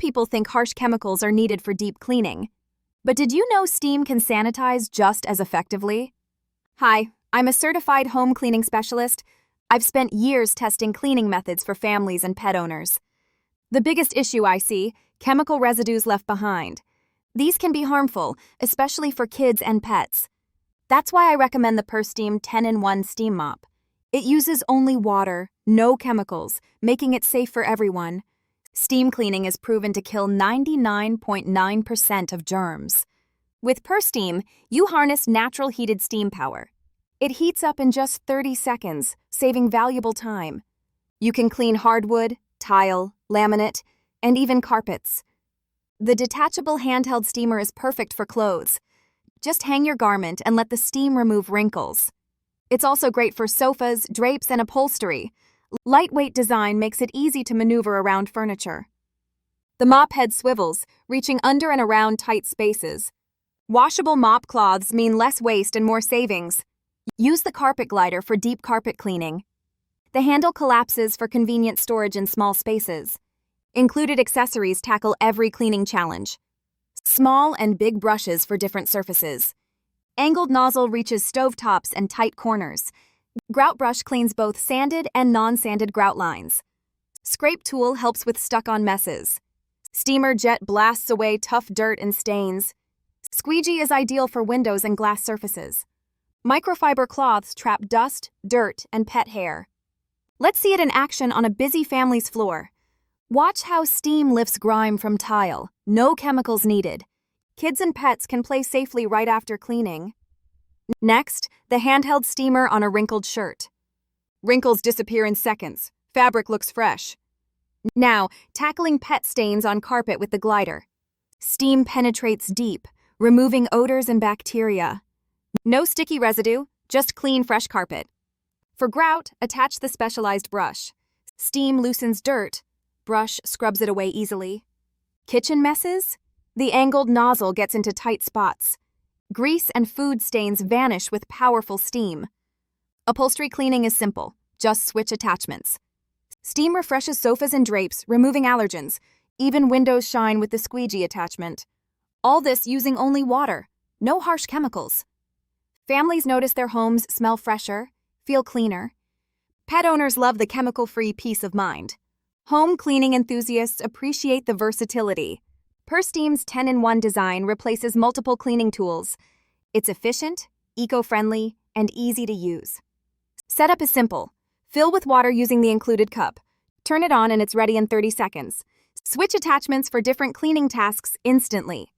people think harsh chemicals are needed for deep cleaning. But did you know steam can sanitize just as effectively? Hi, I'm a certified home cleaning specialist. I've spent years testing cleaning methods for families and pet owners. The biggest issue I see, chemical residues left behind. These can be harmful, especially for kids and pets. That's why I recommend the PurSteam 10-in-1 Steam Mop. It uses only water, no chemicals, making it safe for everyone. Steam cleaning is proven to kill 99.9% of germs. With PurSteam, you harness natural heated steam power. It heats up in just 30 seconds, saving valuable time. You can clean hardwood, tile, laminate, and even carpets. The detachable handheld steamer is perfect for clothes. Just hang your garment and let the steam remove wrinkles. It's also great for sofas, drapes, and upholstery. Lightweight design makes it easy to maneuver around furniture. The mop head swivels, reaching under and around tight spaces. Washable mop cloths mean less waste and more savings. Use the carpet glider for deep carpet cleaning. The handle collapses for convenient storage in small spaces. Included accessories tackle every cleaning challenge. Small and big brushes for different surfaces. Angled nozzle reaches stovetops and tight corners. Grout brush cleans both sanded and non-sanded grout lines. Scrape tool helps with stuck-on messes. Steamer jet blasts away tough dirt and stains. Squeegee is ideal for windows and glass surfaces. Microfiber cloths trap dust, dirt, and pet hair. Let's see it in action on a busy family's floor. Watch how steam lifts grime from tile. No chemicals needed. Kids and pets can play safely right after cleaning. Next, the handheld steamer on a wrinkled shirt. Wrinkles disappear in seconds. Fabric looks fresh. Now, tackling pet stains on carpet with the glider. Steam penetrates deep, removing odors and bacteria. No sticky residue, just clean, fresh carpet. For grout, attach the specialized brush. Steam loosens dirt. Brush scrubs it away easily. Kitchen messes? The angled nozzle gets into tight spots. Grease and food stains vanish with powerful steam. Upholstery cleaning is simple. Just switch attachments. Steam refreshes sofas and drapes, removing allergens. Even windows shine with the squeegee attachment. All this using only water. No harsh chemicals. Families notice their homes smell fresher, feel cleaner. Pet owners love the chemical-free peace of mind. Home cleaning enthusiasts appreciate the versatility. PurSteam's 10-in-1 design replaces multiple cleaning tools. It's efficient, eco-friendly, and easy to use. Setup is simple. Fill with water using the included cup. Turn it on and it's ready in 30 seconds. Switch attachments for different cleaning tasks instantly.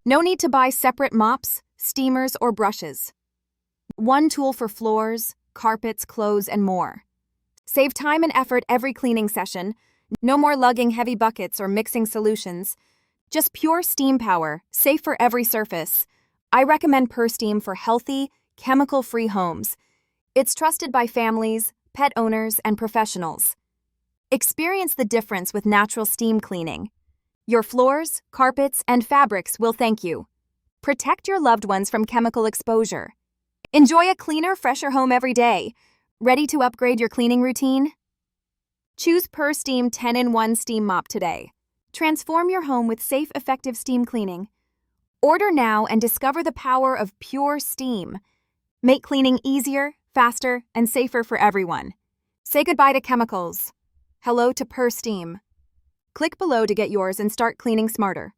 No need to buy separate mops, steamers, or brushes. One tool for floors, carpets, clothes, and more. Save time and effort every cleaning session. No more lugging heavy buckets or mixing solutions. Just pure steam power, safe for every surface. I recommend PurSteam for healthy, chemical-free homes. It's trusted by families, pet owners, and professionals. Experience the difference with natural steam cleaning. Your floors, carpets, and fabrics will thank you. Protect your loved ones from chemical exposure. Enjoy a cleaner, fresher home every day. Ready to upgrade your cleaning routine? Choose PurSteam 10-in-1 Steam Mop today. Transform your home with safe, effective steam cleaning. Order now and discover the power of pure steam. Make cleaning easier, faster, and safer for everyone. Say goodbye to chemicals. Hello to PurSteam. Click below to get yours and start cleaning smarter.